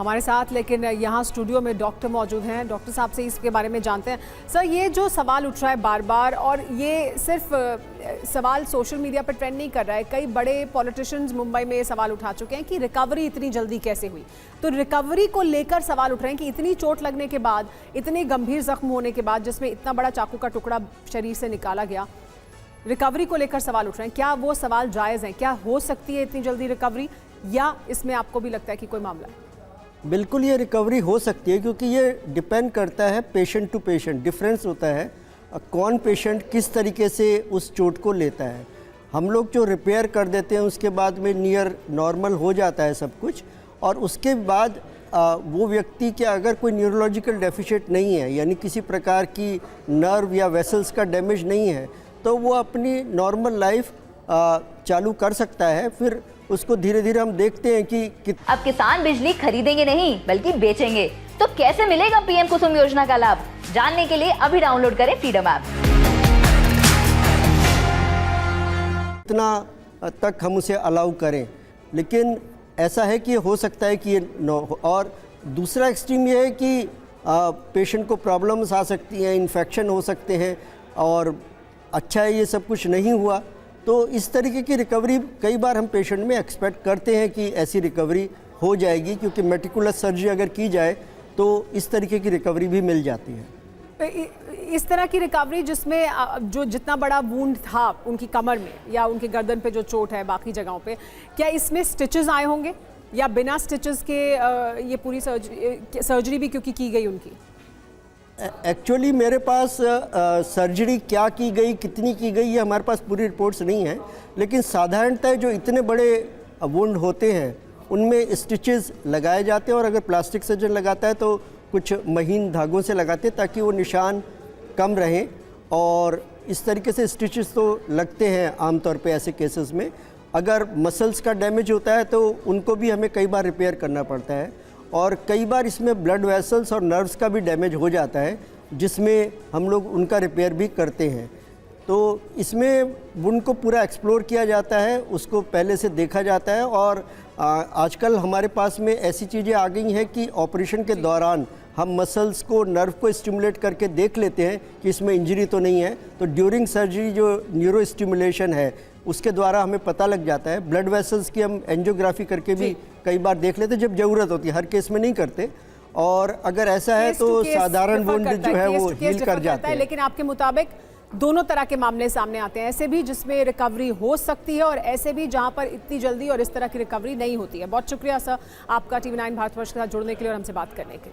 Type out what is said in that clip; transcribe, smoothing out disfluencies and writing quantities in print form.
हमारे साथ, लेकिन यहाँ स्टूडियो में डॉक्टर मौजूद हैं। डॉक्टर साहब से इसके बारे में जानते हैं। सर, ये जो सवाल उठ रहा है बार बार, और ये सिर्फ सवाल सोशल मीडिया पर ट्रेंड नहीं कर रहा है, कई बड़े पॉलिटिशियंस मुंबई में सवाल उठा चुके हैं कि रिकवरी इतनी जल्दी कैसे हुई। तो रिकवरी को लेकर सवाल उठ रहे हैं कि इतनी चोट लगने के बाद, इतने गंभीर जख्म होने के बाद, जिसमें इतना बड़ा चाकू का टुकड़ा शरीर से निकाला गया, रिकवरी को लेकर सवाल उठ रहे हैं। क्या वो सवाल जायज़ हैं? क्या हो सकती है इतनी जल्दी रिकवरी, या इसमें आपको भी लगता है कि कोई मामला है? बिल्कुल ये रिकवरी हो सकती है, क्योंकि ये डिपेंड करता है पेशेंट टू पेशेंट, डिफरेंस होता है कौन पेशेंट किस तरीके से उस चोट को लेता है। हम लोग जो रिपेयर कर देते हैं उसके बाद में नियर नॉर्मल हो जाता है सब कुछ, और उसके बाद वो व्यक्ति के अगर कोई न्यूरोलॉजिकल डेफिशिएंट नहीं है, यानी किसी प्रकार की नर्व या वेसल्स का डैमेज नहीं है, तो वो अपनी नॉर्मल लाइफ चालू कर सकता है। फिर उसको धीरे धीरे हम देखते हैं कि अब किसान बिजली खरीदेंगे नहीं बल्कि बेचेंगे, तो कैसे मिलेगा पीएम कुसुम योजना का लाभ? जानने के लिए अभी डाउनलोड करें फ्रीडम ऐप। इतना तक हम उसे अलाउ करें, लेकिन ऐसा है कि हो सकता है कि ये और दूसरा एक्सट्रीम ये है कि पेशेंट को प्रॉब्लम्स आ सकती हैं, इन्फेक्शन हो सकते हैं, और अच्छा है ये सब कुछ नहीं हुआ। तो इस तरीके की रिकवरी कई बार हम पेशेंट में एक्सपेक्ट करते हैं कि ऐसी रिकवरी हो जाएगी, क्योंकि मेटिकुलस सर्जरी अगर की जाए तो इस तरीके की रिकवरी भी मिल जाती है। इस तरह की रिकवरी जिसमें जो जितना बड़ा वुंड था उनकी कमर में या उनकी गर्दन पे जो चोट है, बाकी जगहों पे, क्या इसमें स्टिचेस आए होंगे या बिना स्टिचेस के ये पूरी सर्जरी भी क्योंकि की गई उनकी? एक्चुअली मेरे पास सर्जरी क्या की गई, कितनी की गई, ये हमारे पास पूरी रिपोर्ट्स नहीं है, लेकिन साधारणतः जो इतने बड़े वुंड होते हैं उनमें स्टिचेस लगाए जाते हैं, और अगर प्लास्टिक सर्जन लगाता है तो कुछ महीन धागों से लगाते हैं ताकि वो निशान कम रहें, और इस तरीके से स्टिचेस तो लगते हैं आमतौर पे ऐसे केसेस में। अगर मसल्स का डैमेज होता है तो उनको भी हमें कई बार रिपेयर करना पड़ता है, और कई बार इसमें ब्लड वेसल्स और नर्व्स का भी डैमेज हो जाता है, जिसमें हम लोग उनका रिपेयर भी करते हैं। तो इसमें वुंड को पूरा एक्सप्लोर किया जाता है, उसको पहले से देखा जाता है, और आजकल हमारे पास में ऐसी चीज़ें आ गई हैं कि ऑपरेशन के दौरान हम मसल्स को, नर्व को स्टिमुलेट करके देख लेते हैं कि इसमें इंजरी तो नहीं है। तो ड्यूरिंग सर्जरी जो न्यूरो स्टिमुलेशन है उसके द्वारा हमें पता लग जाता है। ब्लड वेसल्स की हम एंजियोग्राफी करके भी कई बार देख लेते हैं जब ज़रूरत होती है, हर केस में नहीं करते, और अगर ऐसा है तो साधारण वुंड जो है वो हील कर जाता है। लेकिन आपके मुताबिक दोनों तरह के मामले सामने आते हैं, ऐसे भी जिसमें रिकवरी हो सकती है और ऐसे भी जहां पर इतनी जल्दी और इस तरह की रिकवरी नहीं होती है। बहुत शुक्रिया सर आपका टीवी 9 भारतवर्ष के साथ जुड़ने के लिए और हमसे बात करने के लिए।